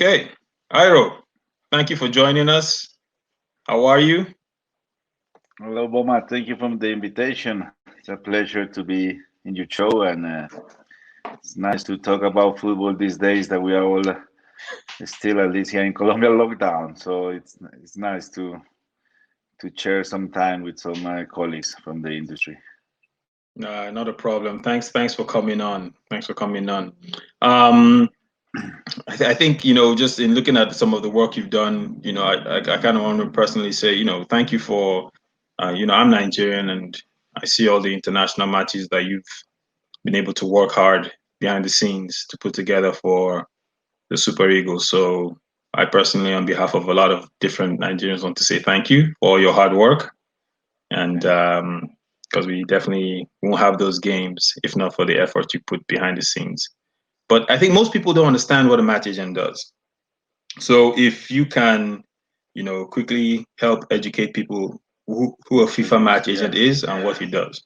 Okay, Jairo, thank you for joining us. How are you? Hello, Boma. Thank you for the invitation. It's a pleasure to be in your show, and it's nice to talk about football these days that we are all still, at least here in Colombia, lockdown. So it's nice to share some time with some colleagues from the industry. Not a problem. Thanks for coming on. Thanks for coming on. Um, I think just in looking at some of the work you've done, I kind of want to personally say, thank you for, I'm Nigerian and I see all the international matches that you've been able to work hard behind the scenes to put together for the Super Eagles. So I personally, on behalf of a lot of different Nigerians, want to say thank you for all your hard work. And because we definitely won't have those games if not for the effort you put behind the scenes. But I think most people don't understand what a match agent does. So if you can, quickly help educate people who a FIFA match agent Yeah, is and what he does.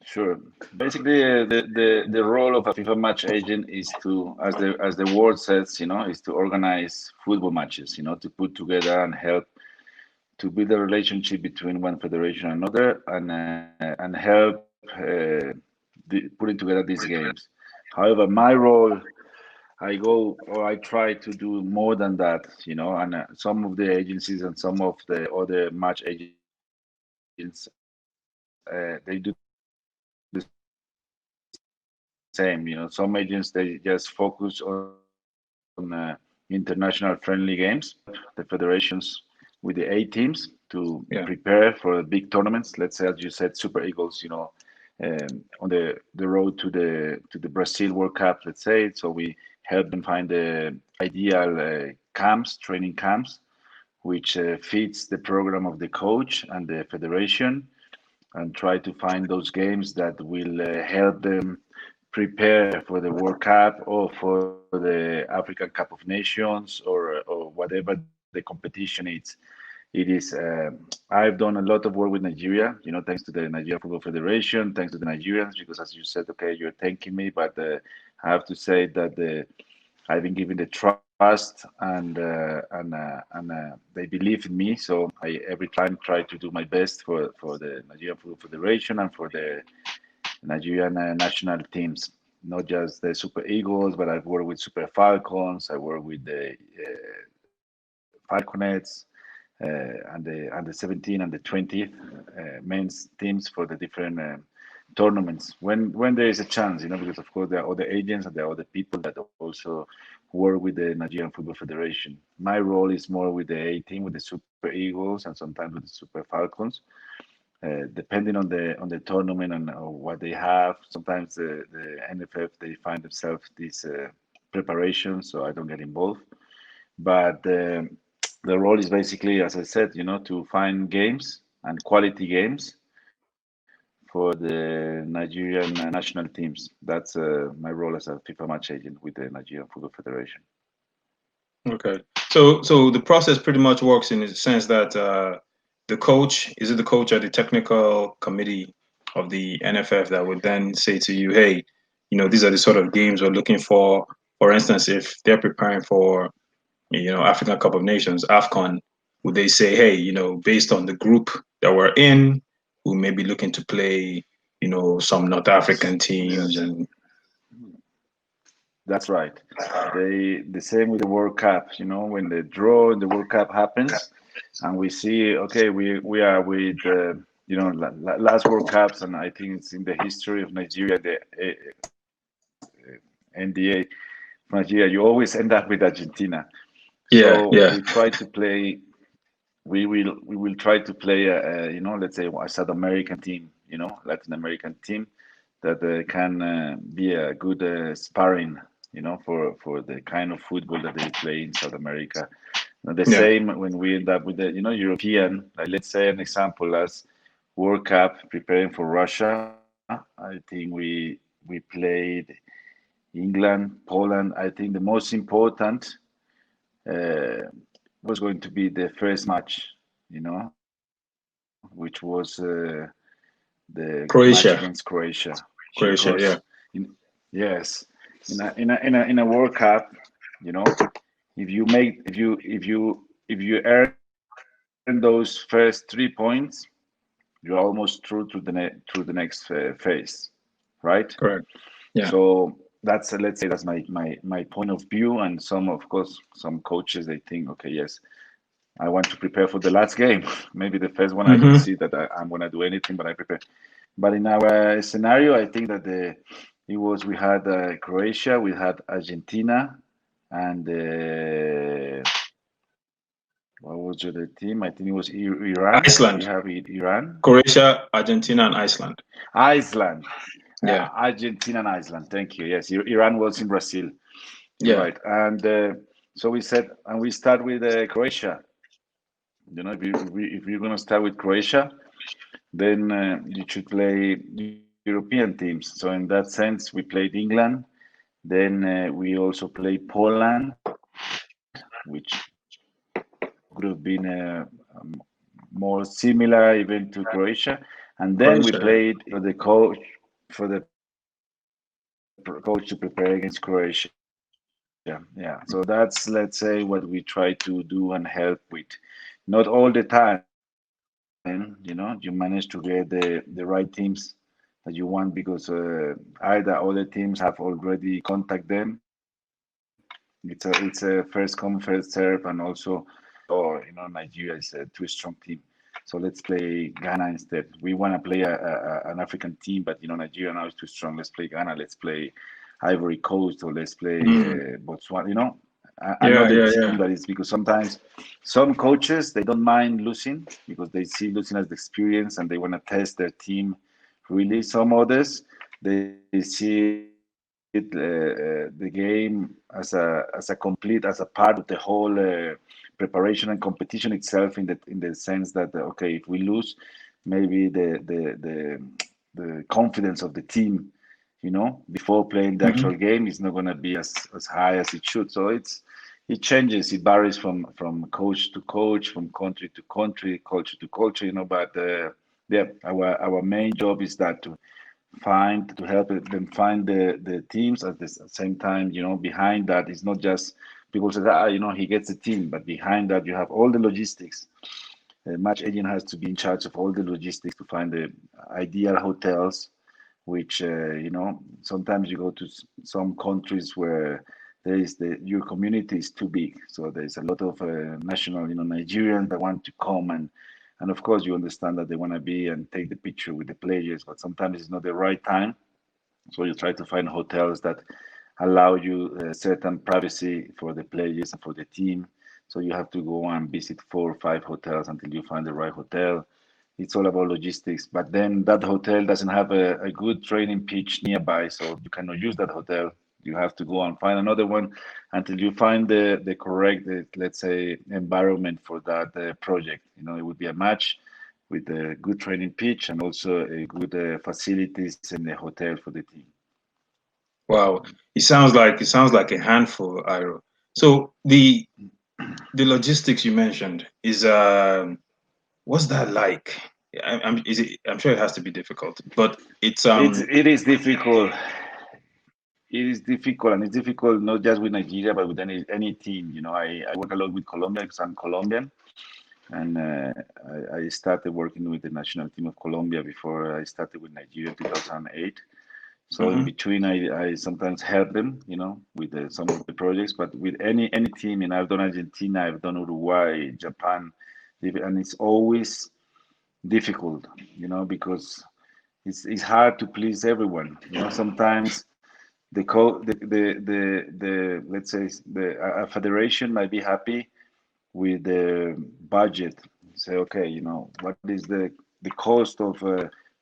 sure. Basically, the role of a FIFA match agent is to, as the word says, is to organize football matches. To put together and help to build a relationship between one federation and another, and help putting together these games. However, my role, I go or I try to do more than that, and some of the agencies and some of the other match agents, they do the same. Some agents they just focus on international friendly games. They help the federations with the A teams to prepare for big Yeah. tournaments. Let's say, as you said, Super Eagles. On the road to the Brazil World Cup, let's say. So we help them find the ideal training camps, which fits the program of the coach and the federation, and try to find those games that will help them prepare for the World Cup or for the African Cup of Nations, or whatever the competition is. I've done a lot of work with Nigeria, thanks to the Nigerian Football Federation, thanks to the Nigerians, because as you said, okay, you're thanking me, but I have to say that I've been given the trust, and they believe in me. So I every time try to do my best for the Nigerian Football Federation and for the Nigerian national teams, not just the Super Eagles, but I've worked with Super Falcons. I work with the Falconets, and the 17 and the 20th men's teams for the different tournaments when there is a chance, because of course there are other agents and there are other people that also work with the Nigerian Football Federation. My role is more with the A team, with the Super Eagles, and sometimes with the Super Falcons, depending on the tournament and what they have. Sometimes the NFF they find themselves these preparations, so I don't get involved. But the role is basically, as I said, to find games and quality games for the Nigerian national teams. That's my role as a FIFA match agent with the Nigerian Football Federation. Okay. So the process pretty much works in the sense that the coach, is it the coach or the technical committee of the NFF that would then say to you, hey, these are the sort of games we're looking for. For instance, if they're preparing for, African Cup of Nations, AFCON, would they say, hey, based on the group that we're in, we may be looking to play, some North Yes, African teams yes, and that's right. The same with the World Cup. When the draw in the World Cup happens, and we see, okay, we are with last World Cups, and I think it's in the history of Nigeria, the NDA Nigeria, you always end up with Argentina. yeah, So yeah, we try to play. We will try to play let's say a South American team, Latin American team that can be a good sparring, for the kind of football that they play in South America. And the yeah. same when we end up with the European, like let's say an example as World Cup preparing for Russia. I think we played England, Poland. I think the most important uh, was going to be the first match, which was the match against Croatia, Croatia, because Croatia, yeah. yes, in a World Cup, you know, If you make if you earn those first 3 points, you're almost through to the next phase, right? Correct. Yeah. So that's let's say that's my point of view. And some, of course, some coaches, they think, okay, yes, I want to prepare for the last game. Maybe the first one I don't Mm-hmm. see that I'm gonna do anything, but I prepare. But in our scenario, I think that we had Croatia, we had Argentina, and what was the other team? I think it was Iran. Did we Iceland, have Iran? Croatia, Argentina, and Iceland. Iceland. Yeah. Argentina and Iceland. Thank you. Yes, Iran was in Brazil. You're Yeah. right. And so we said, and we start with Croatia. You know, if you're gonna start with Croatia, then you should play European teams. So in that sense, we played England. Then we also played Poland, which could have been more similar even to Croatia. And then we Croatia. Yeah. played for the coach to prepare against Croatia. Yeah. So that's, let's say, what we try to do and help with. Not all the time, you manage to get the right teams that you want, because either other teams have already contact them. It's a first come first serve, and also or Nigeria is a too strong team. So let's play Ghana instead. We want to play an African team, but Nigeria now is too strong. Let's play Ghana. Let's play Ivory Coast, or let's play Mm. Botswana. Another team Yeah. that Yeah. is, Yeah. because sometimes some coaches, they don't mind losing because they see losing as the experience and they want to test their team. Really, some others, they see it the game as a complete, as a part of the whole preparation and competition itself, in the sense that okay, if we lose, maybe the confidence of the team, before playing the Mm-hmm. actual game is not going to be as high as it should. So it changes, it varies from coach to coach, from country to country, culture to culture, but yeah, our main job is that to help them find the teams. At the same time, behind that is not just people say that, he gets a team, but behind that you have all the logistics. Match agent has to be in charge of all the logistics to find the ideal hotels, which sometimes you go to some countries where your community is too big, so there's a lot of national, Nigerians that want to come, and of course you understand that they want to be and take the picture with the players, but sometimes it's not the right time. So you try to find hotels that allow you certain privacy for the players and for the team. So you have to go and visit 4 or 5 hotels until you find the right hotel. It's all about logistics. But then that hotel doesn't have a good training pitch nearby, so you cannot use that hotel. You have to go and find another one until you find the correct, let's say, environment for that project. It would be a match with a good training pitch and also a good facilities in the hotel for the team. Wow. It sounds like a handful, Iro. So the logistics you mentioned is what's that like? I'm sure it has to be difficult, but it's It is difficult. It is difficult, and it's difficult not just with Nigeria, but with any team. I work a lot with Colombia because I'm Colombian, and I started working with the national team of Colombia before I started with Nigeria in 2008. So in mhm. between, I sometimes help them, with some of the projects. But with any team, I've done Argentina, I've done Uruguay, Japan, and it's always difficult, because it's hard to please everyone. Sometimes the let's say a federation might be happy with the budget. Say, okay, what is the cost of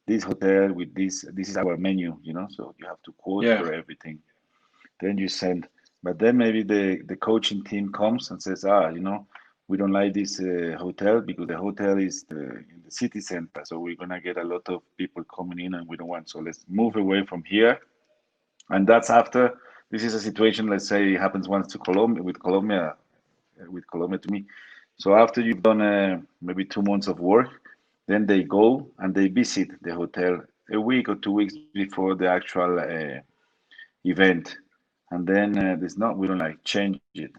this hotel with this is our menu, so you have to quote Yeah. for everything. Then you send, but then maybe the coaching team comes and says, we don't like this hotel because the hotel is in the city center, so we're gonna get a lot of people coming in, and we don't want. So let's move away from here. And that's after, this is a situation, let's say it happens once to Colombia, with Colombia to me. So after you've done maybe 2 months of work, then they go and they visit the hotel a week or 2 weeks before the actual event. And then there's not, we don't like change it.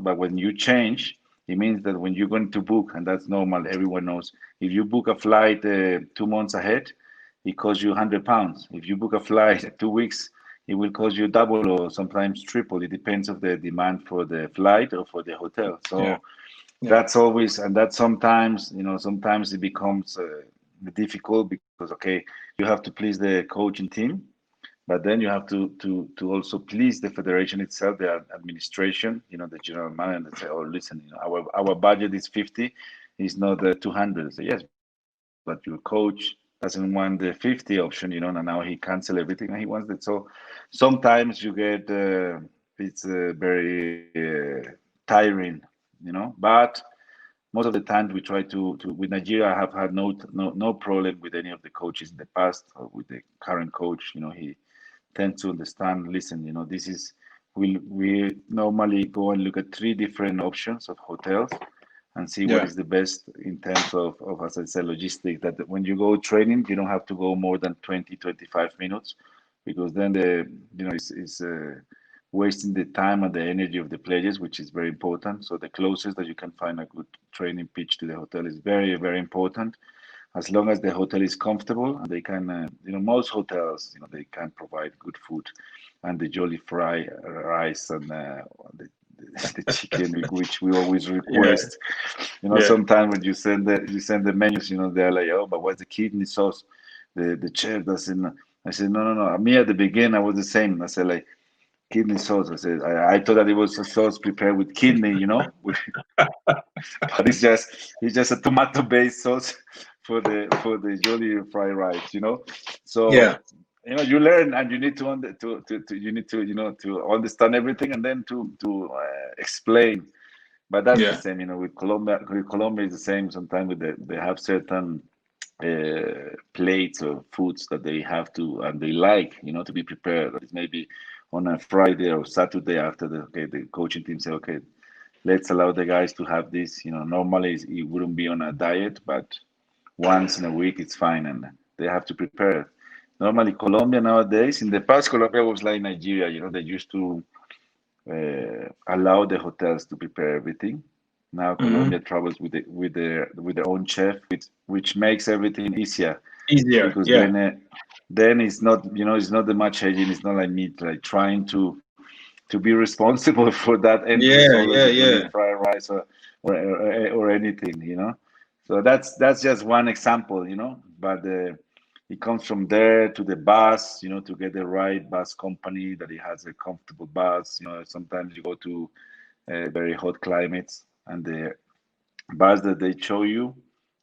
But when you change, it means that when you're going to book, and that's normal, everyone knows. If you book a flight 2 months ahead, it costs you £100. If you book a flight 2 weeks, it will cost you double or sometimes triple. It depends of the demand for the flight or for the hotel. Yeah. So Yeah. that's always, and that sometimes, sometimes it becomes difficult because, okay, you have to please the coaching team, but then you have to also please the federation itself, the administration, the general manager, and say, oh, listen, our budget is 50, it's not 200. Say, yes, but your coach doesn't want the 50 option, and now he cancel everything and he wants it. So sometimes you get it's very tiring, but most of the time we try to with Nigeria. I have had no problem with any of the coaches in the past or with the current coach. He tends to understand. Listen, this is we normally go and look at three different options of hotels and see what Yeah. is the best in terms of as I said, logistics. That when you go training, you don't have to go more than 20-25 minutes because then is wasting the time and the energy of the players, which is very important. So the closest that you can find a good training pitch to the hotel is very, very important. As long as the hotel is comfortable and they can, most hotels, they can provide good food and the jolly fry rice and the chicken, which we always Yeah. request. Yeah. Sometimes when you send the menus, they're like, oh, but what's the kidney sauce? The chef doesn't. I said, no, no, no. Me at the beginning, I was the same. I said, like, kidney sauce. I said, I thought that it was a sauce prepared with kidney, but it's just a tomato-based sauce for the jolly fried rice. So Yeah. you learn and you need to you need to understand everything and then to explain. But that's the Yeah. same, with Colombia. With Colombia is the same. Sometimes they have certain plates or foods that they have to and they like, to be prepared. It's maybe on a Friday or Saturday after the coaching team say, okay, let's allow the guys to have this. Normally it wouldn't be on a diet, but once in a week it's fine, and they have to prepare. Normally, Colombia nowadays, in the past, Colombia was like Nigeria. They used to allow the hotels to prepare everything. Now Hmm. Colombia travels with their own chef, which makes everything easier Easier. because Yeah. then it's not it's not the match agent. It's not like me like trying to be responsible for that end Yeah. result of Yeah. the jolly Yeah. fried rice or anything. So that's just one example. But it comes from there to the bus, to get the right bus company that it has a comfortable bus. Sometimes you go to very hot climates and the bus that they show you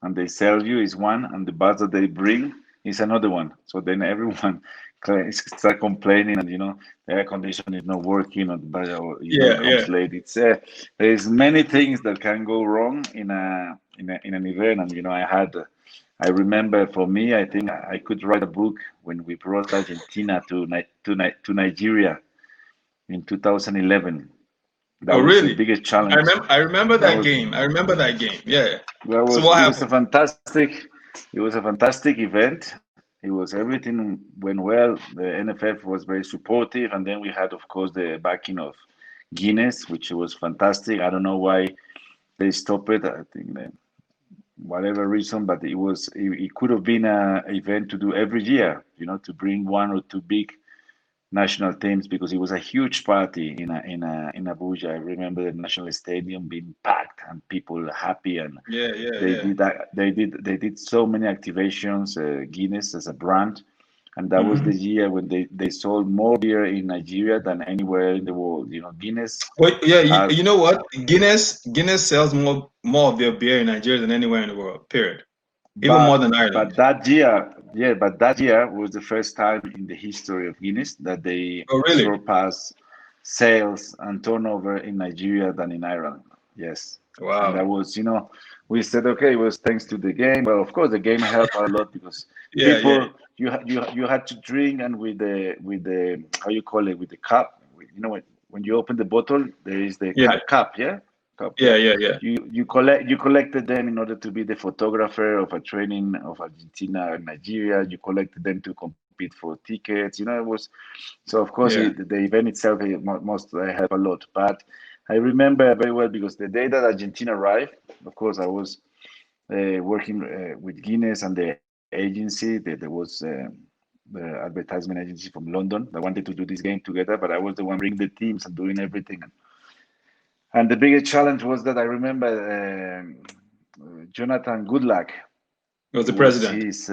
and they sell you is one, and the bus that they bring is another one. So then everyone start complaining, and the air conditioning is not working, or the bus Yeah. comes Yeah. late. There's many things that can go wrong in an event, and I remember for me, I think I could write a book when we brought Argentina to Nigeria in 2011. That Oh, was the really? biggest challenge. I remember That that was game. I remember that game. Yeah. That So was what it was a happened? fantastic event. It was everything went well. The NFF was very supportive, and then we had, of course, the backing of Guinness, which was fantastic. I don't know why they stopped it. I think whatever reason, but it could have been a event to do every year. To bring one or two big national teams because it was a huge party in Abuja. I remember the national stadium being packed and people happy, and Yeah. Yeah. they Yeah. did that. They did so many activations. Guinness as a brand, and that was Hmm. the year when they sold more beer in Nigeria than anywhere in the world. Guinness Well, yeah. has, You know what? Guinness sells more of their beer in Nigeria than anywhere in the world. Period. Even more but than Ireland. but that year, yeah, but that year was the first time in the history of Guinness that they Oh, really? surpassed sales and turnover in Nigeria than in Ireland. Yes, and that Wow. was, we said, okay, it was thanks to the game. Well, of course, the game helped a lot because Yeah. Yeah. people you had to drink, and with the how you call it, with the cup. When you open the bottle, there is the Yeah. cup, yeah, cup, Yeah. yeah. Yeah. Yeah. You collected them in order to be the photographer of a training of Argentina and Nigeria. You collected them to compete for tickets. It was so, of course, Yeah. the event itself, it must help a lot. But I remember very well because the day that Argentina arrived, of course, I was working with Guinness and the agency. There was the advertisement agency from London that wanted to do this game together, but I was the one bringing the teams and doing everything. And the biggest challenge was that I remember Jonathan Goodluck. He was It the was president. his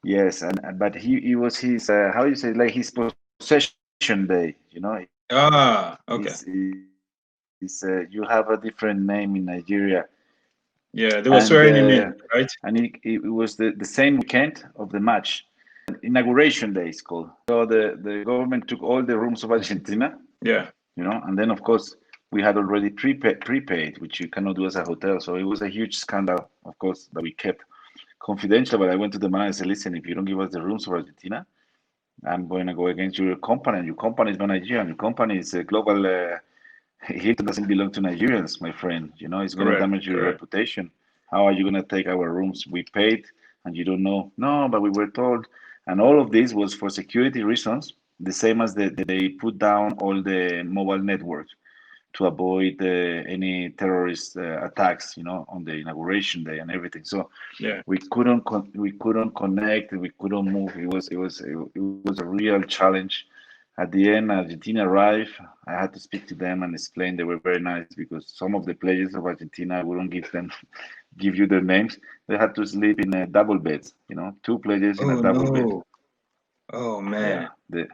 yes, and but he was his how you say, like his possession day. Ah, Is okay. you have a different name in Nigeria, Yeah, they and were swearing him in, right? it was the same weekend of the match, inauguration day is called. So the government took all the rooms of Argentina, Yeah. and then of course we had already prepaid, which you cannot do as a hotel. So it was a huge scandal, of course, that we kept confidential. But I went to the man and said, listen, if you don't give us the rooms for Argentina, I'm going to go against your company. Your company is not Nigerian. Your company is a global. Hilton doesn't belong to Nigerians, my friend. It's going to Correct. damage your Correct. reputation. How are you going to take our rooms? We paid, and you don't know. No, but we were told. And all of this was for security reasons, the same as they put down all the mobile networks to avoid any terrorist attacks, on the inauguration day and everything. So Yeah. we couldn't connect, we couldn't move. It was a real challenge. At the end, Argentina arrived. I had to speak to them and explain. They were very nice because some of the players of Argentina, I wouldn't give you their names. They had to sleep in a double beds. Two players in a Oh double bed. no. Oh Yeah, man. they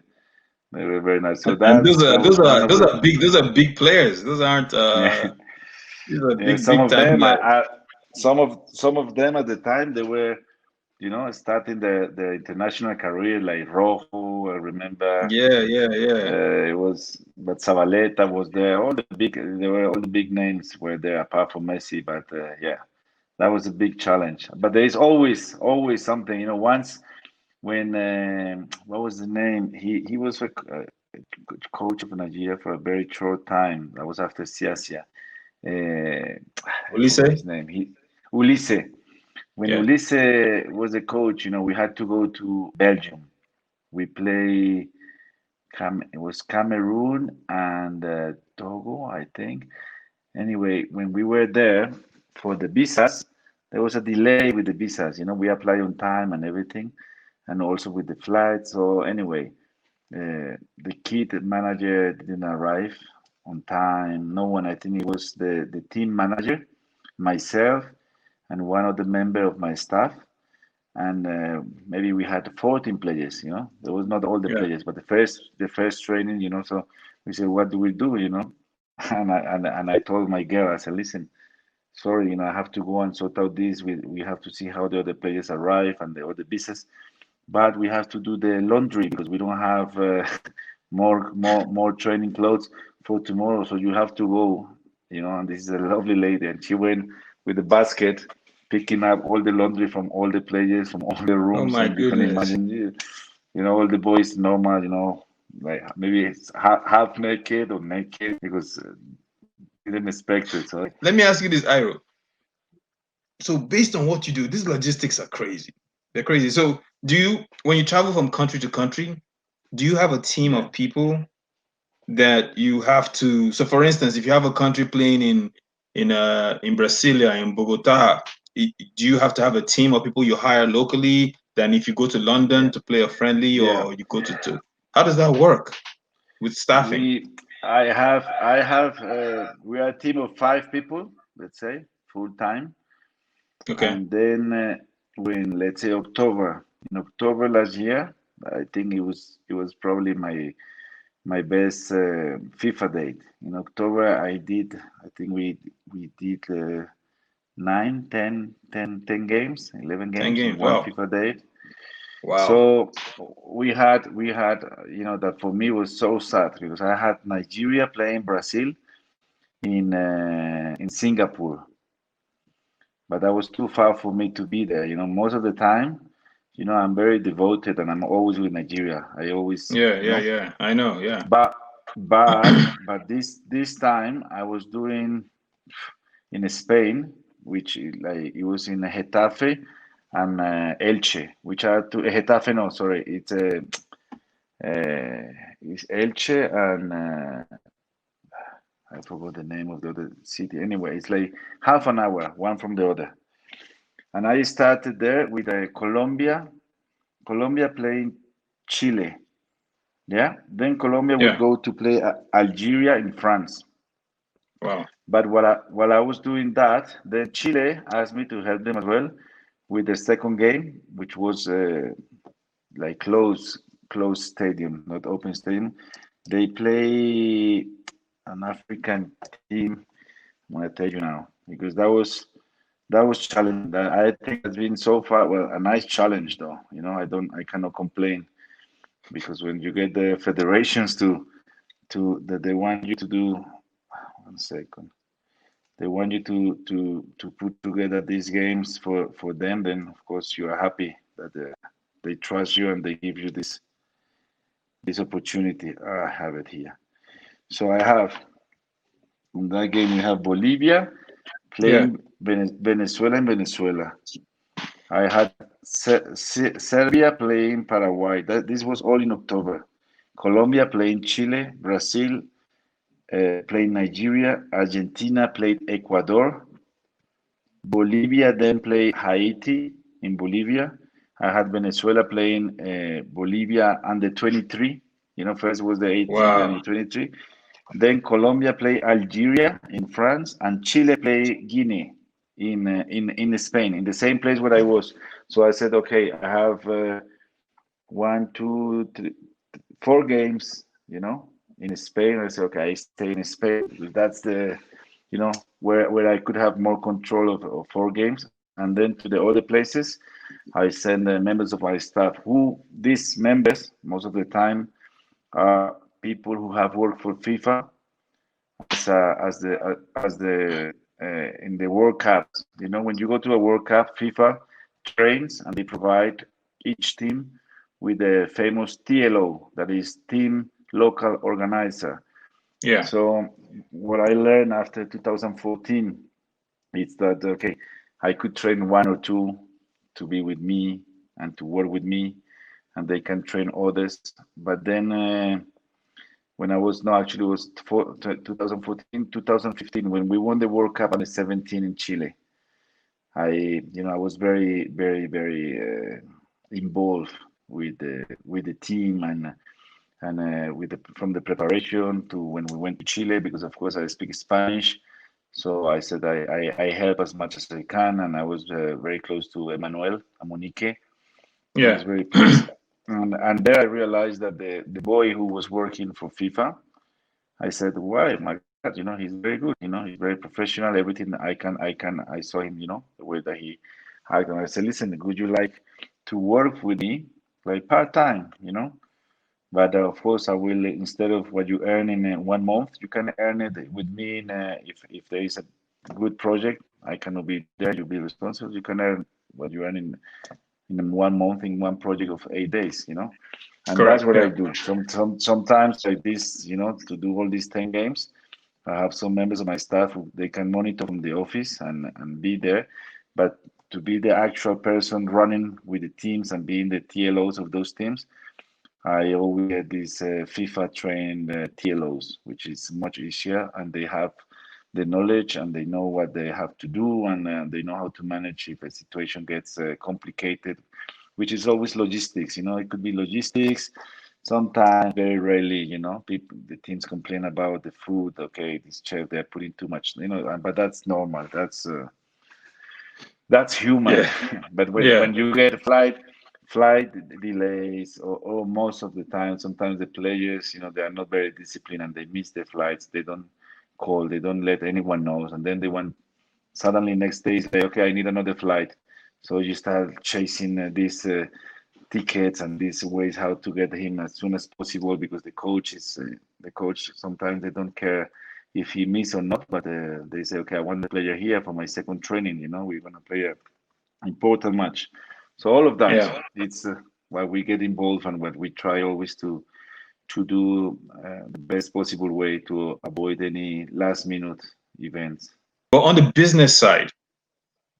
were very nice. So And those are that was those one are of those the are big those are big players. Those aren't yeah. these are Yeah, big some big of time them, players. some of them at the time they were, starting the international career like Rojo. I remember Yeah, yeah, yeah. it was, but Zabaleta was there. They were all the big names were there apart from Messi. But yeah, that was a big challenge. But there is always something. Once when what was the name? He was a coach of Nigeria for a very short time. That was after Siasia. I forgot Ulise? his name. Ulisse. When Yeah. Ulisse was a coach, we had to go to Belgium. We play it was Cameroon and Togo, I think. Anyway, when we were there for the visas, there was a delay with the visas. We apply on time and everything, and also with the flights. So anyway, the kid manager didn't arrive on time. No one. I think it was the team manager, myself, and one of the member of my staff. And maybe we had 14 players. There was not all the Yeah. players, but the first training. So we said, what do we do? And I told my girl, I said, listen, sorry, I have to go and sort out this. We have to see how the other players arrive and the other business, but we have to do the laundry because we don't have more training clothes for tomorrow. So you have to go. And this is a lovely lady, and she went with the basket, picking up all the laundry from all the players from all the Oh rooms, my and you can goodness. imagine, all the boys normal, like maybe it's half naked or naked because didn't expect it. So Let me ask you this, Iro. So based on what you do, these logistics are crazy. They're crazy. So when you travel from country to country, do you have a team yeah, of people that you have to? So for instance, if you have a country playing in Brasilia, in Bogota, do you have to have a team of people you hire locally than if you go to London yeah, to play a friendly, yeah. or you go to how does that work with staffing? We are a team of 5 people, let's say, full time. Okay. And then when, let's say, in October last year, I think it was probably my best FIFA date. In October, I think we did 9, 10, 10, 10 games, 11 10 games in games. one Wow. FIFA date. Wow. So we had, that for me was so sad because I had Nigeria playing Brazil in Singapore, but that was too far for me to be there. Most of the time, I'm very devoted and I'm always with Nigeria. I always, Yeah, yeah, yeah. I know. Yeah. but but this time I was doing in Spain, which like it was in Getafe and Elche, which are two. Getafe, no, sorry, it's Elche and I forgot the name of the other city. Anyway, it's like half an hour, one from the other. And I started there with Colombia. Colombia playing Chile. Yeah. Then Colombia would Yeah. go to play Algeria in France. Wow. But while I was doing that, then Chile asked me to help them as well with the second game, which was like closed stadium, not open stadium. They play an African team. I'm gonna tell you now because that was challenging. That I think has been so far well a nice challenge though. I cannot complain because when you get the federations to that they want you to do 1 second. They want you to put together these games for them. Then of course you are happy that they trust you and they give you this opportunity. I have it here. So I have in that game we have Bolivia Yeah. playing Venezuela and Venezuela. I had Serbia playing Paraguay. This was all in October. Colombia playing Chile, Brazil playing Nigeria, Argentina played Ecuador, Bolivia then played Haiti in Bolivia. I had Venezuela playing Bolivia under 23. First was the 18, then Wow. the 23. Then Colombia play Algeria in France, and Chile play Guinea in Spain, in the same place where I was. So I said, okay, I have one, two, three, 4 games, in Spain. I said, okay, I stay in Spain because that's where I could have more control of 4 games. And then to the other places, I send members of my staff who these members most of the time are people who have worked for FIFA as the in the World Cups. When you go to a World Cup, FIFA trains and they provide each team with a famous TLO, that is Team Local Organizer. Yeah. So what I learned after 2014 is that okay, I could train one or two to be with me and to work with me, and they can train others. But then when I was no, actually it was 2014, 2015 when we won the World Cup under 17 in Chile. I was very, very, very involved with the team and from the preparation to when we went to Chile because of course I speak Spanish. So I said I help as much as I can, and I was very close to Emmanuel Amunique. I was Yeah. very pleased, and there I realized that the boy who was working for FIFA, I said, "Why, my God, he's very good. He's very professional. Everything I saw him, the way that he acted. And I said, listen, would you like to work with me, like part time, But of course, I will instead of what you earn in 1 month, you can earn it with me. If there is a good project, I cannot be there. You'll be responsible. You can earn what you earn in 1 month in one project of 8 days. And that's Correct. what I Yeah. do. Sometimes like this, to do all these 10 games. I have some members of my staff who they can monitor from the office and be there, but to be the actual person running with the teams and being the TLOs of those teams, I always get these FIFA trained TLOs, which is much easier, and they have the knowledge and they know what they have to do, and they know how to manage if a situation gets complicated, which is always logistics. It could be logistics. Sometimes, very rarely, people, the teams complain about the food. Okay, this chef they're putting too much, but that's normal. That's human. Yeah. But Yeah. when you get flight delays, or most of the time, sometimes the players, they are not very disciplined and they miss their flights. They don't call, they don't let anyone know, and then they want suddenly next day it's like, okay, I need another flight. So you start chasing these tickets and these ways how to get him as soon as possible because the coach sometimes they don't care if he miss or not, but they say, okay, I want the player here for my second training. We're gonna play a important match. So all of that, Yeah. it's why we get involved and what we try always to do the best possible way to avoid any last minute events. But on the business side,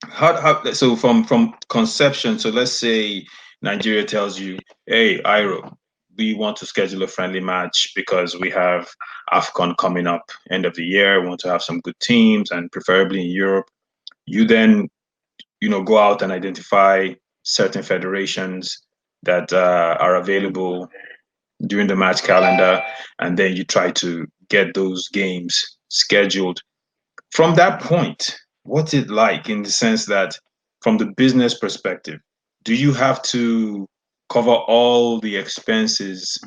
how so from conception, so let's say Nigeria tells you, hey, Iro, we want to schedule a friendly match because we have AFCON coming up end of the year. We want to have some good teams and preferably in Europe. You then, go out and identify certain federations that are available during the match calendar, and then you try to get those games scheduled. From that point, what's it like in the sense that from the business perspective, do you have to cover all the expenses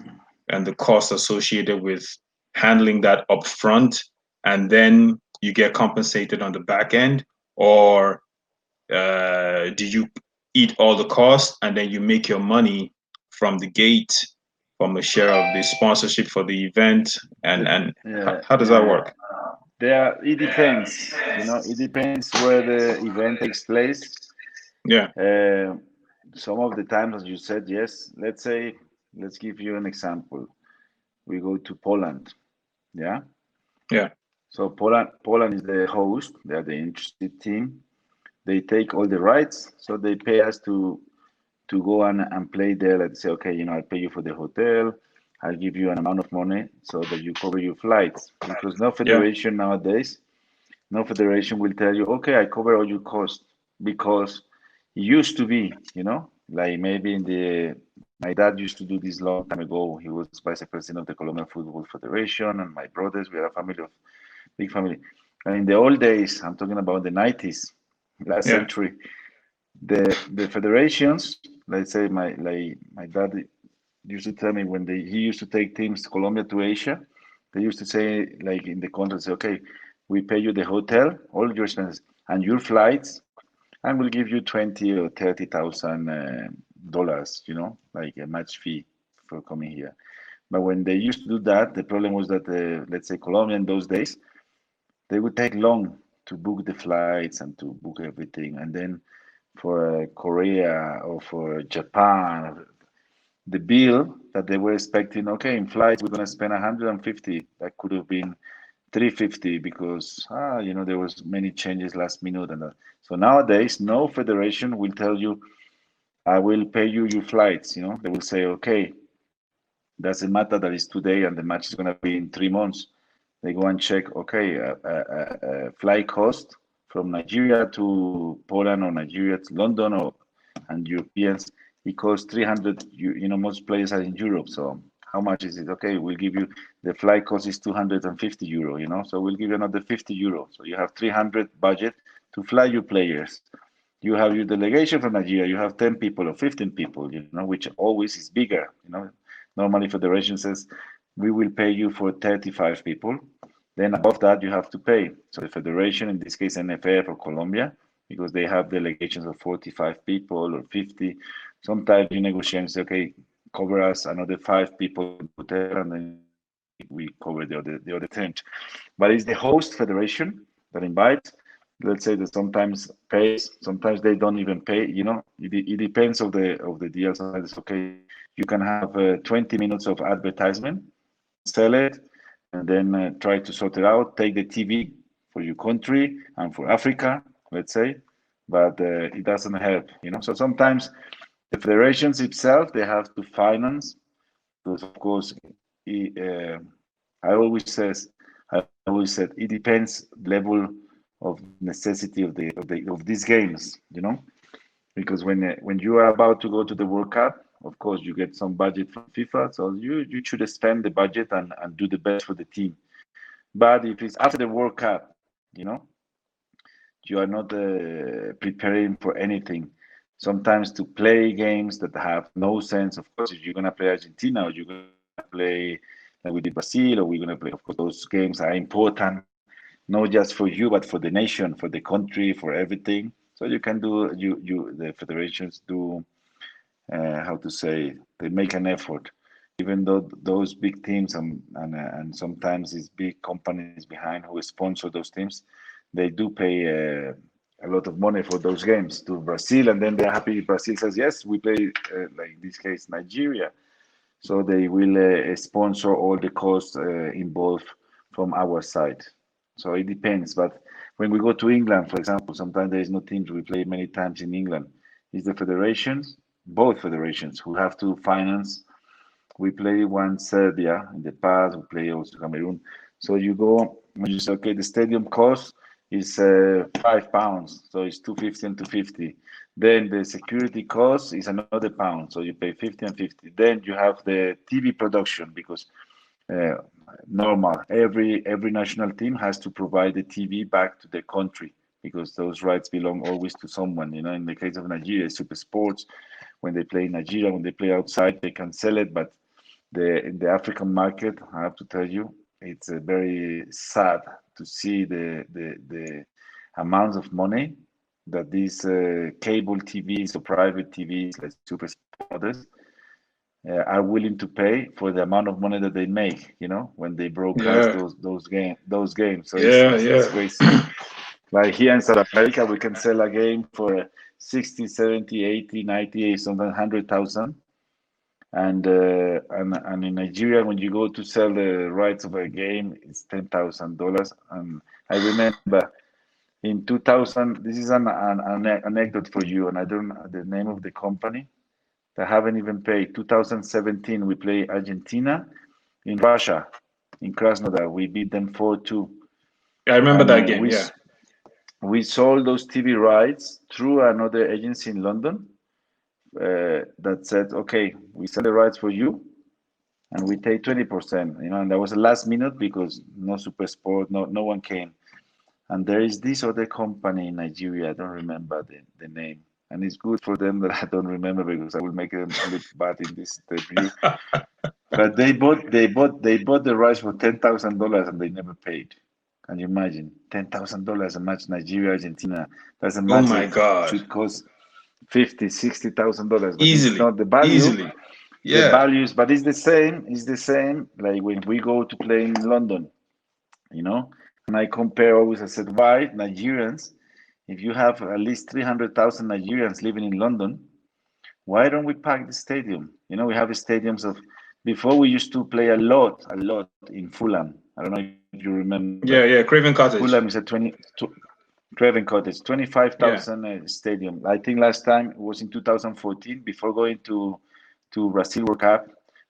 and the costs associated with handling that upfront, and then you get compensated on the back end? Or do you eat all the costs and then you make your money from the gate, from a share of the sponsorship for the event? And Yeah, how does that yeah. work? There, it depends. It depends where the event takes place. Yeah, Uh, some of the times, as you said, yes. Let's say, let's give you an example. We go to Poland. Yeah. yeah, So Poland is the host. They are the interested team. They take all the rights, so they pay us to go and play there. Let's say, okay, I'll pay you for the hotel. I'll give you an amount of money so that you cover your flights. Because no yeah, federation nowadays, no federation will tell you, okay, I cover all your costs. Because it used to be, like maybe my dad used to do this long time ago. He was vice president of the Colombian Football Federation, and my brothers, we are a family of big family. And in the old days, I'm talking about the 90s, last yeah, century, the federations, let's say my dad used to tell me when he used to take teams to Colombia to Asia, they used to say like in the contract, say, okay, we pay you the hotel, all your expenses, and your flights, and we'll give you 20 or 30,000 dollars, like a match fee for coming here. But when they used to do that, the problem was that let's say Colombia in those days, they would take long to book the flights and to book everything, and then for Korea or for Japan, the bill that they were expecting, okay, in flights we're gonna spend 150. That could have been 350 because there was many changes last minute and that. So nowadays, no federation will tell you, I will pay you your flights. They will say, okay, doesn't matter that it's today and the match is gonna be in 3 months. They go and check, okay, flight cost from Nigeria to Poland or Nigeria to London and Europeans, it costs 300. Most players are in Europe, so how much is it? Okay, we'll give you the flight cost is 250 euro. So we'll give you another 50 euro. So you have 300 budget to fly your players. You have your delegation from Nigeria. You have 10 people or 15 people. Which always is bigger. Normally federation says we will pay you for 35 people. Then above that, you have to pay. So the federation, in this case, NFF or Colombia, because they have delegations of 45 people or 50. Sometimes you negotiate and say, okay, cover us another 5 people in the hotel, and then we cover the other 10. But it's the host federation that invites. Let's say that sometimes pays, sometimes they don't even pay. It depends of the deal. Sometimes it's okay. You can have 20 minutes of advertisement, sell it, and then try to sort it out. Take the TV for your country and for Africa, let's say, but it doesn't help. So sometimes the federations itself they have to finance because, of course, I always said it depends level of necessity of these games. Because when you are about to go to the World Cup, of course, you get some budget from FIFA, so you should spend the budget and do the best for the team. But if it's after the World Cup, you are not preparing for anything. Sometimes to play games that have no sense. Of course, if you're gonna play Argentina or you're gonna play like we did Brazil, or we're gonna play, of course, those games are important, not just for you, but for the nation, for the country, for everything. So you can do the federations do how to say they make an effort, even though those big teams and sometimes these big companies behind who sponsor those teams, they do pay a lot of money for those games to Brazil, and then they're happy. Brazil says yes, we play like in this case Nigeria, so they will sponsor all the costs involved from our side. So it depends, but when we go to England, for example, sometimes there is no teams. We play many times in England. It's the federations, both federations, who have to finance We play one Serbia in the past. We play also Cameroon. So you go when you say, okay, the stadium cost is £5, so it's 250 and 250. Then the security cost is another pound, so you pay 50 and 50. Then you have the TV production because uh, normal every national team has to provide the TV back to the country because those rights belong always to someone. You know, in the case of Nigeria, Super Sports, when they play in Nigeria, when they play outside, they can sell it, but in the African market, I have to tell you, it's very sad to see the amounts of money that these cable TVs or private TVs like Super Others are willing to pay for the amount of money that they make. You know, when they broadcast Yeah. those games. So Yeah. it's Yeah. crazy. Like here in South America, we can sell a game for 60, 70, 80, 90, sometimes 100,000. And in Nigeria, when you go to sell the rights of a game, it's $10,000. And I remember in 2000, this is an anecdote for you, and I don't know the name of the company. They haven't even paid. 2017, we play Argentina in Russia, in Krasnodar. We beat them 4-2, I remember and that game. Yeah. we sold those TV rights through another agency in London that said, okay, we sell the rights for you and we take 20%, you know, and that was the last minute because no super sport, no one came. And there is this other company in Nigeria, I don't remember the name. And it's good for them that I don't remember because I will make them look bad in this review. But they bought the rights for $10,000 and they never paid. Can you imagine? $10,000 a match Nigeria Argentina. That's a Oh match my that God. should cost 50, $60,000, but it's Easily. not the value. Easily. The Yeah. values, but it's the same. It's the same. Like when we go to play in London, you know. And I compare always. I said, why Nigerians? If you have at least 300,000 Nigerians living in London, why don't we pack the stadium? You know, we have stadiums of. Before we used to play a lot in Fulham. I don't know if you remember. Yeah. Yeah. Craven Fulham is Cottage. a 20. Craven Cottage, Yeah. 25,000 stadium. I think last time it was in 2014 before going to Brazil World Cup.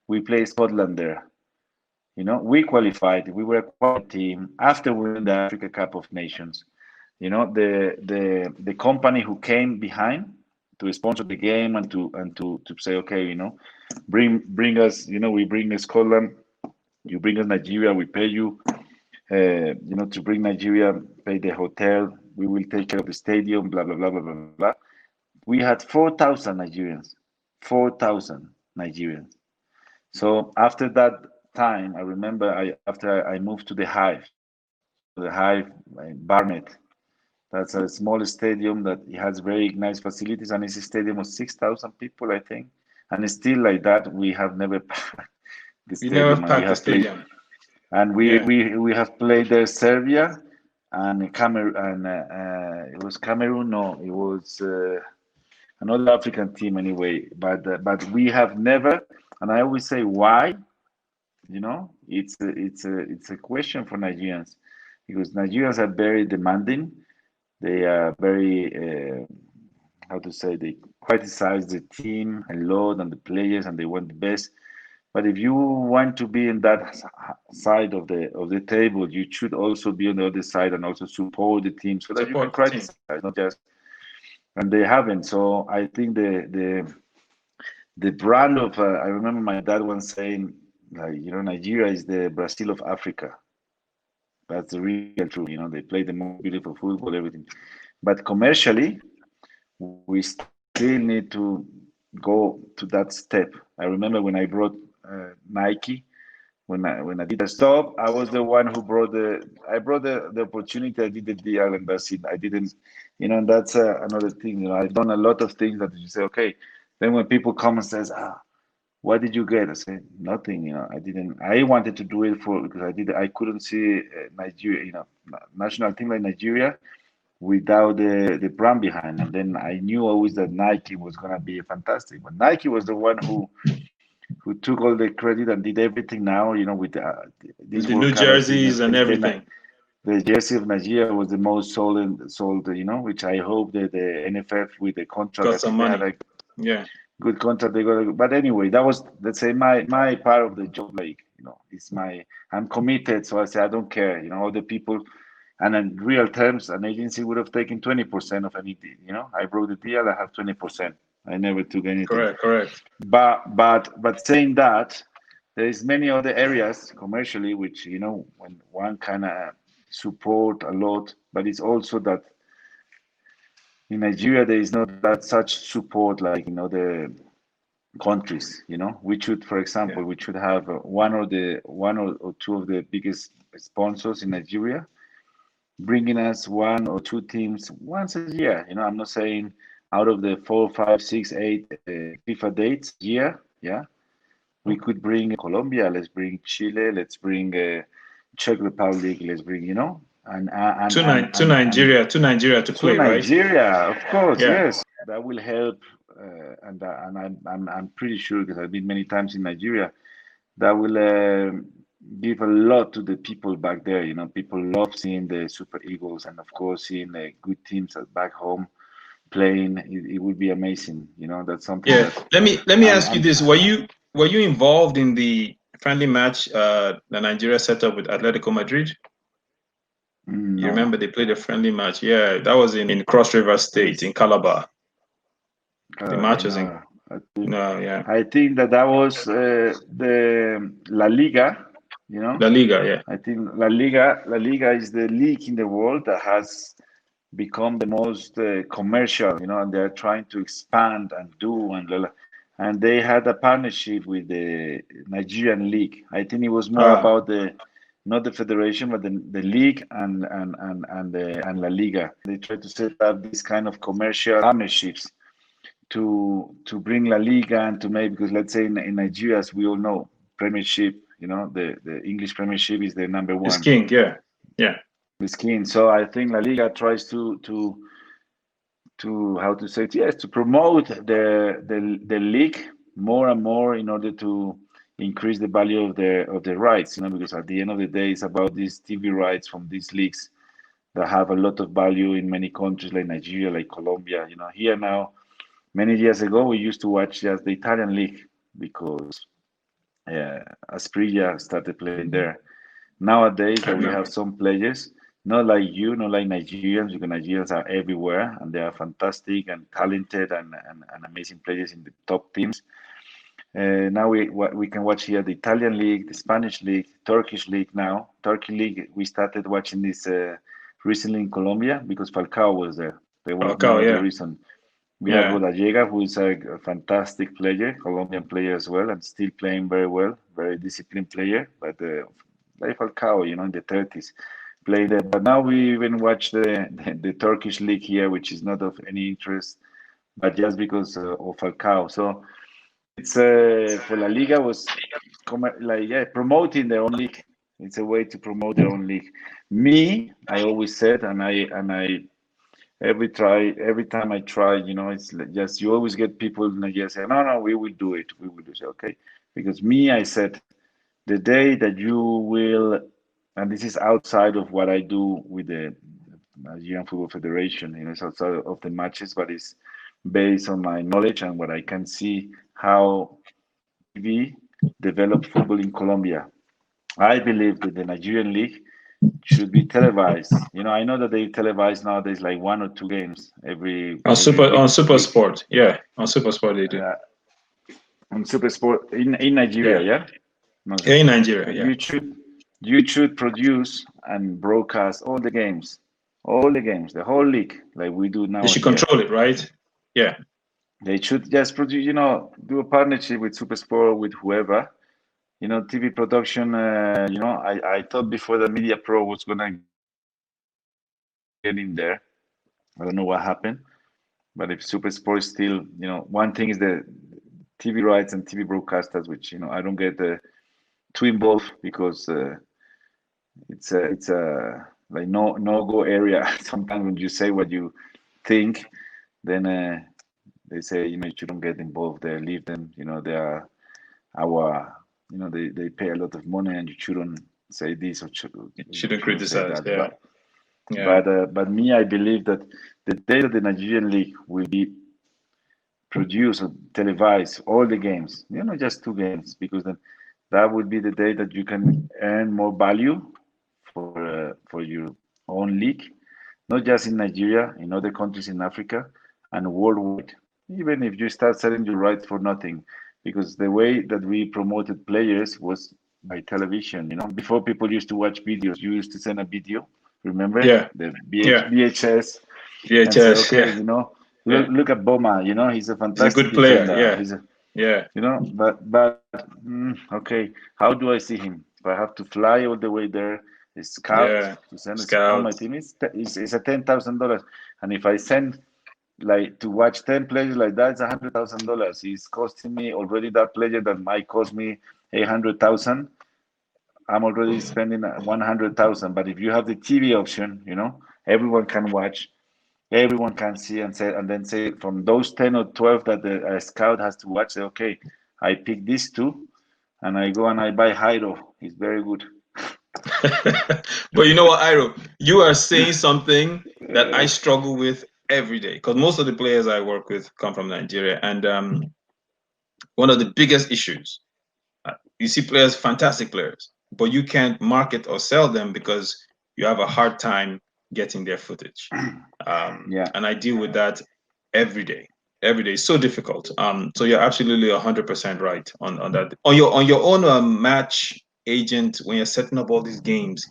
We played Scotland there. You know, we qualified. We were a qualified team after winning the Africa Cup of Nations. You know, the company who came behind to sponsor the game and to say, okay, you know, bring us. You know, we bring Scotland. You bring us Nigeria. We pay you. You know, to bring Nigeria, pay the hotel. We will take care of the stadium. Blah blah blah blah blah blah. We had 4,000 Nigerians. 4,000 Nigerians. So after that time, I remember after I moved to the Hive. You know, the Hive, Barnet. That's a small stadium that it has very nice facilities, and it's a stadium of 6,000 people, I think. And it's still like that. We have never packed the We never stadium, and we packed the have played, stadium. and Yeah. we have played there Serbia and Cameroon, and it was Cameroon. No, it was another African team anyway. But we have never, and I always say why. You know, it's a question for Nigerians because Nigerians are very demanding. They are very how to say, they criticize the team a lot and the players, and they want the best. But if you want to be in that side of the table, you should also be on the other side and also support the team so that you can Support the team. criticize, not just. And they haven't. So I think the brand of I remember my dad once saying, like, you know, Nigeria is the Brazil of Africa. That's the real truth. You know, they play the most beautiful football, everything. But commercially, we still need to go to that step. I remember when I brought Nike, when Adidas stopped, I was the one who brought the opportunity. I did the deal, and that's it. I didn't, you know, and that's another thing. You know, I've done a lot of things that you say, okay. Then when people come and says, what did you get? I say nothing. You know, I didn't. I wanted to do it for because I couldn't see Nigeria. You know, national team like Nigeria without the brand behind. And then I knew always that Nike was gonna be fantastic. But Nike was the one who took all the credit and did everything. Now, you know, with With this the World new Cup, I think jerseys and everything. the jersey of Nigeria was the most sold. You know, which I hope that the NFF with the contract, Got I some think they had money. like Yeah. good contract they got. But anyway, that was, let's say, my part of the job. Like, it's I'm committed, so I say I don't care. All the people, and in real terms, an agency would have taken 20% of anything. I wrote the deal, I have 20%. I never took anything. Correct. But saying that, there is many other areas commercially which when one kind of support a lot, but it's also that in Nigeria there is not that such support like in other countries. We should, for example, we should have one or two of the biggest sponsors in Nigeria bringing us one or two teams once a year. I'm not saying out of the 4, 5, 6, 8 FIFA dates a year. Yeah, we could bring Colombia, let's bring Chile, let's bring Czech Republic, let's bring, and To Nigeria to to play, right? Nigeria, of course, Yeah. yes, that will help. And I'm pretty sure, because I've been many times in Nigeria, that will give a lot to the people back there. People love seeing the Super Eagles, and of course seeing good teams back home playing. It would be amazing. That's something Yeah. that Let me ask you I'm this. Were you involved in the friendly match the Nigeria set up with Atletico Madrid? You no. remember they played a friendly match? Yeah, that was in Cross River State in Calabar. The match was in No. no, yeah. I think that was the La Liga. La Liga, yeah. I think La Liga is the league in the world that has become the most commercial, and they're trying to expand and do and they had a partnership with the Nigerian league. I think it was more Ah, about not the federation, but the league and La Liga. They try to set up this kind of commercial partnerships to bring La Liga and to make, because let's say in Nigeria, as we all know, Premiership, the English Premiership is the number it's one. King, yeah. Yeah. The skin. So I think La Liga tries to how to say it, yes, to promote the league more and more in order to increase the value of the rights, because at the end of the day it's about these TV rights from these leagues that have a lot of value in many countries like Nigeria, like Colombia. Here now, many years ago we used to watch just the Italian league because Asprilla started playing there. Nowadays I that we have remember. some players, not like not like Nigerians, because Nigerians are everywhere and they are fantastic and talented and amazing players in the top teams. Now we can watch here the Italian league, the Spanish league, Turkish league now. Turkey league, we started watching this recently in Colombia because Falcao was there. There was one Falcao, of the yeah. reason. We have Yeah. Rodallega, who is a fantastic player, Colombian player as well, and still playing very well, very disciplined player. But like Falcao, in the 30s, played there. But now we even watch the Turkish league here, which is not of any interest, but just because of Falcao. So it's for La Liga was promoting their own league. It's a way to promote their own league. Me, I always said, and I every time I try, it's just you always get people in Nigeria say, no, we will do it. We will do it. Okay. Because me, I said, the day that you will, and this is outside of what I do with the Nigerian Football Federation, it's outside of the matches, but it's based on my knowledge and what I can see how TV develop football in Colombia. I believe that the Nigerian league should be televised. I know that they televise nowadays like one or two games every On Super week. Sport. Yeah. On Super Sport they do. Uh, on Super Sport in Nigeria, Yeah. yeah. No, Yeah, in Nigeria, but yeah. you should produce and broadcast all the games, the whole league, like we do They now should here. control it, right? Yeah. They should just produce, do a partnership with Supersport, with whoever. TV production. I thought before the Media Pro was gonna get in there. I don't know what happened, but if Supersport is still, one thing is the TV rights and TV broadcasters, which I don't get too involved because it's a like no go area. Sometimes when you say what you think, then they say you shouldn't get involved there. Leave them. They are our. They pay a lot of money, and you shouldn't say this or you Shouldn't shouldn't say criticize. that. Yeah. But Yeah. but uh, but me, I believe that the day that the Nigerian league will be produce or televise all the games, just 2 games, because then that would be the day that you can earn more value for your own league, not just in Nigeria, in other countries in Africa, and worldwide. Even if you start selling your rights for nothing, because the way that we promoted players was by television. Before people used to watch videos, you used to send a video. Remember Yeah, the yeah. VHS, and say, VHS, okay, yeah, look yeah. look at Boma. He's a He's a fantastic good player. defender. Yeah, yeah, But okay, how do I see him? If I have to fly all the way there, a scout yeah. to send a scout for my Scouts. team is a $10,000, and if I send like to watch 10 players like that, it's $100,000. It's costing me already that player that might cost me 800,000. I'm already spending 100,000. But if you have the TV option, everyone can watch, everyone can see and say, and then say from those 10 or 12 that the scout has to watch, say, okay, I pick these two, and I go and I buy Jairo. He's very good. But you know what, Iro? You are saying something that I struggle with every day because most of the players I work with come from Nigeria, and one of the biggest issues you see players, fantastic players, but you can't market or sell them because you have a hard time getting their footage. Yeah. And I deal with that every day. Every day, it's so difficult. So you're absolutely 100% right on that. On your own match agent, when you're setting up all these games,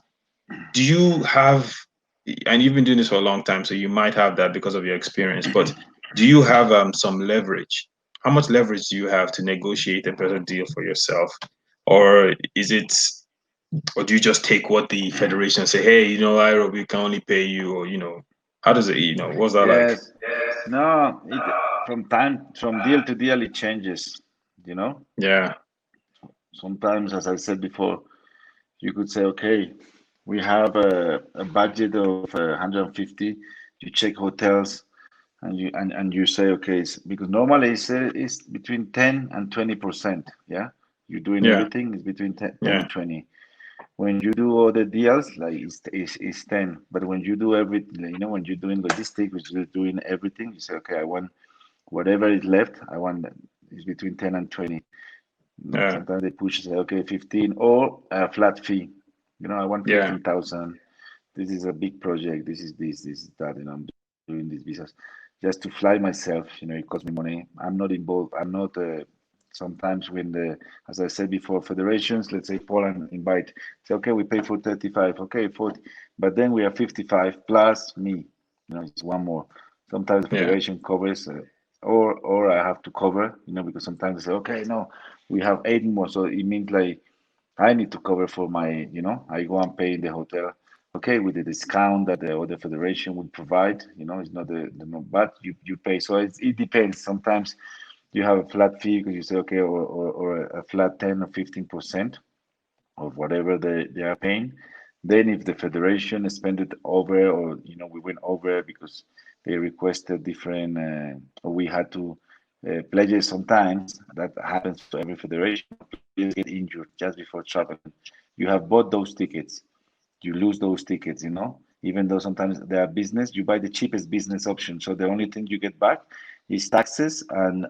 do you have? And you've been doing this for a long time, so you might have that because of your experience. But do you have some leverage? How much leverage do you have to negotiate a better deal for yourself, or is it, or do you just take what the federation say? Hey, Iro, we can only pay you, or how does it? What's that like? Yes. No, from deal to deal, it changes. You know, Yeah, Sometimes, as I said before, you could say, okay, we have a budget of 150. You check hotels, and you say, okay, because normally it's between 10 and 20%. Yeah, you're doing yeah, everything is between 10 yeah, and 20. When you do other deals, like it's 10. But when you do everything, when you're doing logistics, which you're doing everything, you say, okay, I want whatever is left, I want that is between 10 and 20. yeah, Sometimes they push, say, okay, 15 or a flat fee. I want yeah, 15,000. This is a big project. This is that. I'm doing these visas just to fly myself. It costs me money. I'm not involved. I'm not. Sometimes when as I said before, federations, let's say Poland invite, say, okay, we pay for 35, okay, 40, but then we have 55 plus me. It's one more. Sometimes the yeah, federation covers, or I have to cover. Because sometimes they say, okay, no, we have 8 more, so it means like I need to cover for my, I go and pay in the hotel, okay, with the discount that the other federation would provide. It's not but you pay. So it depends. Sometimes you have a flat fee because you say, okay, or a flat 10 or 15% of whatever they are paying. Then if the federation spend it over, or we went over because they requested different, or we had to pledges. Sometimes that happens to every federation. Players get injured just before traveling. You have bought those tickets, you lose those tickets. Even though sometimes they are business, you buy the cheapest business option. So the only thing you get back is taxes and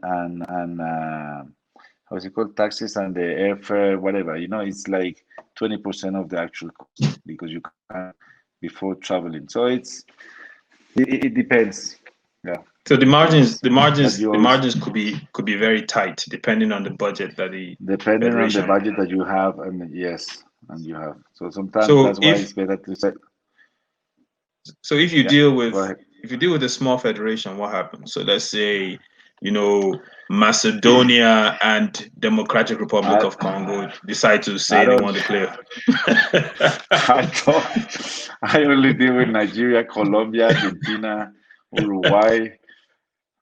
how's it called, taxes and the airfare, whatever. It's like 20% of the actual cost because you can before traveling. So it depends. Yeah, so the it margins depends. the But margins you the always margins could be very tight depending on the budget that the depending on the federation. budget that you have, and yes, and you have. So sometimes So that's why if it's better to say, so if you yeah, deal go with ahead. if you deal with a small federation, what happens? So let's say, you know, Macedonia and Democratic Republic I of Congo decide to I say they don't want to play. I don't. I only deal with Nigeria, Colombia, Argentina, Uruguay,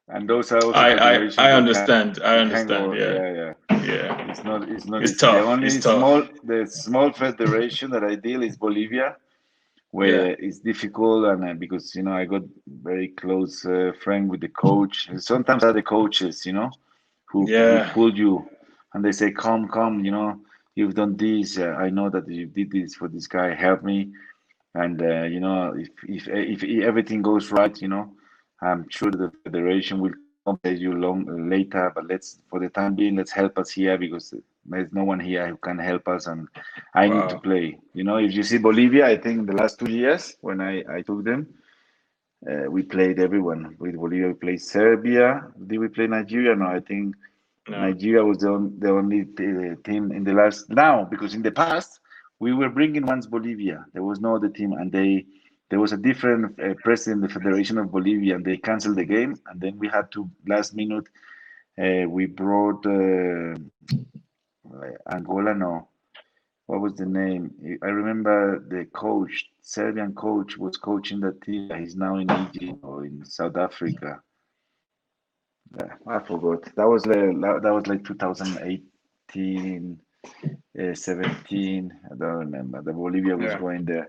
and those are also I federations that understand. I can understand. go. Yeah. Yeah, yeah. Yeah. It's not It's easy. The tough. It's only tough. small federation that I deal is Bolivia, Yeah. where it's difficult, and because I got very close friend with the coach. Sometimes are the coaches, who Yeah. pull you, and they say, come, you've done this. I know that you did this for this guy. Help me. And if everything goes right, I'm sure the federation will compensate you long later, but let's for the time being, let's help us here because there's no one here who can help us, and I need to Wow. play. You know, if you see Bolivia, I think the last 2 years when I took them, we played everyone. With Bolivia, we played Serbia. Did we play Nigeria? No, I think No. Nigeria was the only team in the last now, because in the past we were bringing once Bolivia. There was no other team, and there was a different president of the Federation of Bolivia, and they canceled the game, and then we had to last minute. We brought Angola. No, what was the name? I remember the coach, Serbian coach, was coaching that team. He's now in Egypt or in South Africa. I forgot. That was like 2018, 17. I don't remember. The Bolivia was Yeah. going there.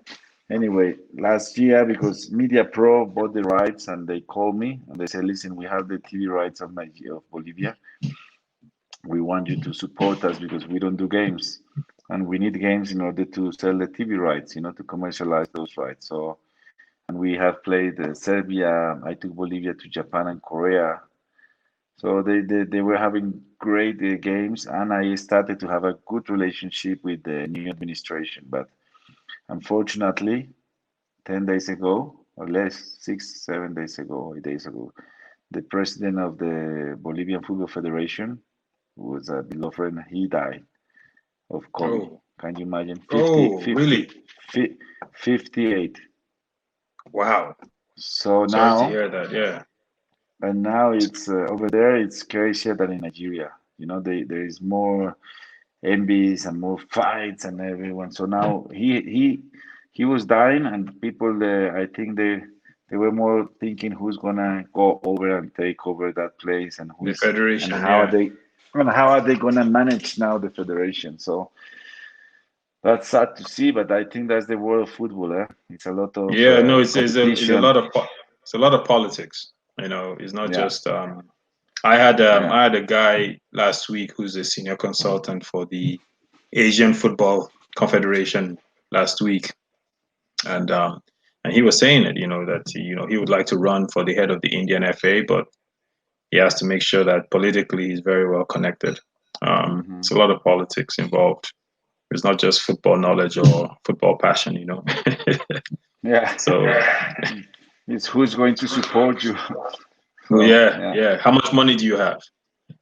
Anyway, last year, because Media Pro bought the rights and they called me and they said, listen, we have the TV rights of Nigeria, of Bolivia. We want you to support us because we don't do games. And we need games in order to sell the TV rights, to commercialize those rights. So, and we have played Serbia. I took Bolivia to Japan and Korea. So they were having great games, and I started to have a good relationship with the new administration. But unfortunately, 10 days ago, or less, 6, 7 days ago, 8 days ago, the president of the Bolivian Football Federation, who was a beloved friend, he died of COVID. Oh. Can you imagine? 50, Oh, 50, really? 58. Wow. So Sorry to now, hear that. Yeah. and now it's over there, it's crazier than in Nigeria. There is more envies and more fights and everyone. So now he was dying, and people I think they were more thinking who's gonna go over and take over that place, and The who's and Federation. how are Yeah. they gonna manage now the federation. So that's sad to see, but I think that's the world of football. It's a lot of Yeah. No, it's a competition. lot of it's a lot of politics. It's not Yeah, just I had yeah. I had a guy last week who's a senior consultant for the Asian Football Confederation last week, and he was saying it, that he would like to run for the head of the Indian FA, but he has to make sure that politically he's very well connected. Hmm. It's a lot of politics involved. It's not just football knowledge or football passion. Yeah. So It's who's going to support you. So yeah, yeah, yeah. How much money do you have?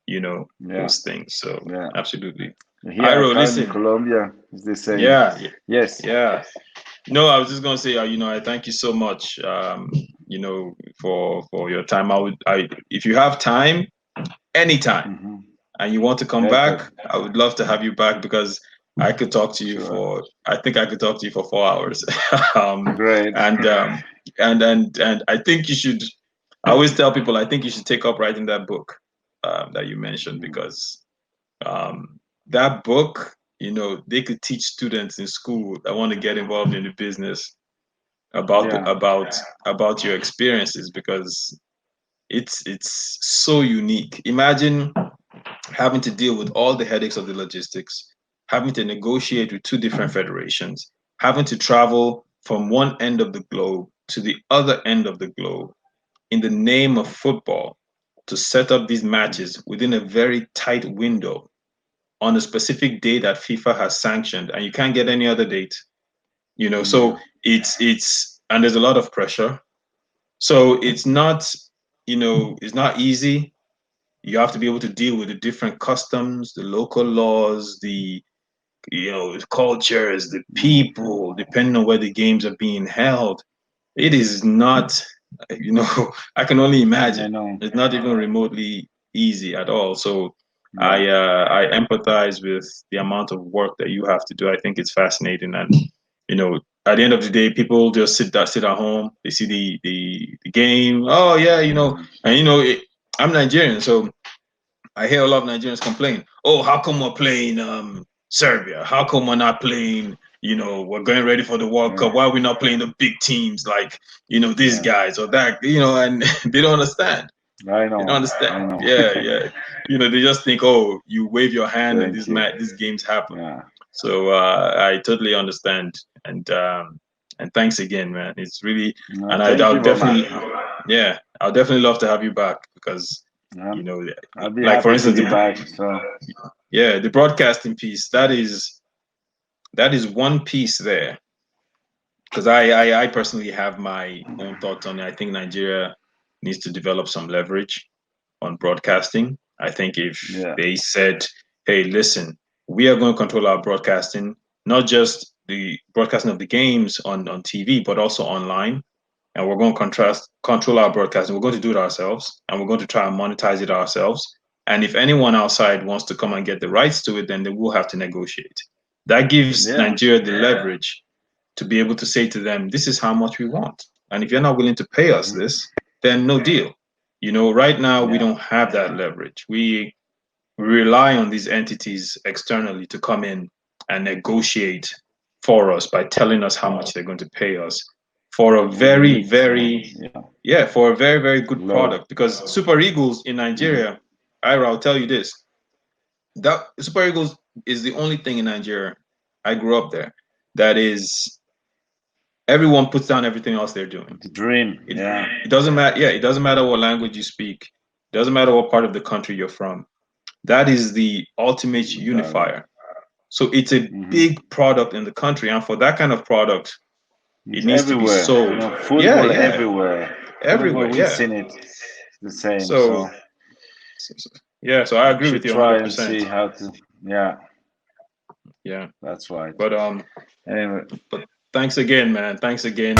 yeah, Those things. So yeah. absolutely. Here at Jairo, time in listen. Colombia is the same. Yeah, Yes. yeah. No, I was just gonna say, I thank you so much, for your time. If you have time, anytime, Hmm. and you want to come Perfect. back, I would love to have you back because I could talk to you Sure. I think I could talk to you for 4 hours. um, Great. and and I think you should. I always tell people I think you should take up writing that book that you mentioned Mhm. because that book, they could teach students in school that want to get involved in the business about Yeah. about your experiences because it's so unique. Imagine having to deal with all the headaches of the logistics, having to negotiate with two different federations, having to travel from one end of the globe to the other end of the globe in the name of football to set up these matches within a very tight window on a specific day that FIFA has sanctioned, and you can't get any other date. So Yeah. it's and there's a lot of pressure. So it's not easy. You have to be able to deal with the different customs, the local laws, the cultures, the Mhm. people, depending on where the games are being held. It is not, I can only I imagine. know. It's not even remotely easy at all. So Yeah. I empathize with the amount of work that you have to do. I think it's fascinating, and at the end of the day, people just sit at home. They see the game. Oh yeah, Mhm. and I'm Nigerian, so I hear a lot of Nigerians complain. Oh, how come we're playing Serbia? How come we're not playing? We're getting ready for the World Cup. Yeah. Why are we not playing the big teams like these Yeah. guys or that? And they don't understand. I They don't know. understand. I know. Yeah, yeah. They just think, oh, you wave your hand and Thank you. these games happen. Yeah. So I totally understand, and thanks again, man. It's really, No, and thank you, I'll Boma. definitely, yeah, I'll definitely love to have you back because Um, You know, I'll be like for happy to instance, be back. So the broadcasting piece, that is one piece there. Because I personally have my own thoughts on it. I think Nigeria needs to develop some leverage on broadcasting. I think if yeah, they said, hey, listen, we are going to control our broadcasting, not just the broadcasting of the games on TV, but also online. And we're going to control our broadcasting. We're going to do it ourselves, and we're going to try and monetize it ourselves. And if anyone outside wants to come and get the rights to it, then they will have to negotiate. That gives yeah, Nigeria the leverage to be able to say to them, this is how much we want. And if you're not willing to pay us mhm, this, then no deal. Right now we yeah, don't have that leverage. We rely on these entities externally to come in and negotiate for us by telling us how much they're going to pay us for a with very, meat. very, Yeah, yeah, for a very, very good low. product. Because Super Eagles in Mhm. Nigeria, Ira, I'll tell you this, that Super Eagles is the only thing in Nigeria. I grew up there. That is, everyone puts down everything else they're doing. The dream. It, Yeah, it doesn't matter. Yeah, it doesn't matter what language you speak. It doesn't matter what part of the country you're from. That is the ultimate got it. unifier. So it's a Hmm. big product in the country, and for that kind of product, it It's needs to be everywhere. sold. Yeah, Football yeah, everywhere. Everywhere everywhere. we've Yeah. seen it, it's the same. So, So yeah, so I we agree with should you try and see 100%. how to. Yeah, Yeah, that's right. but Anyway, but thanks again, man. Thanks again.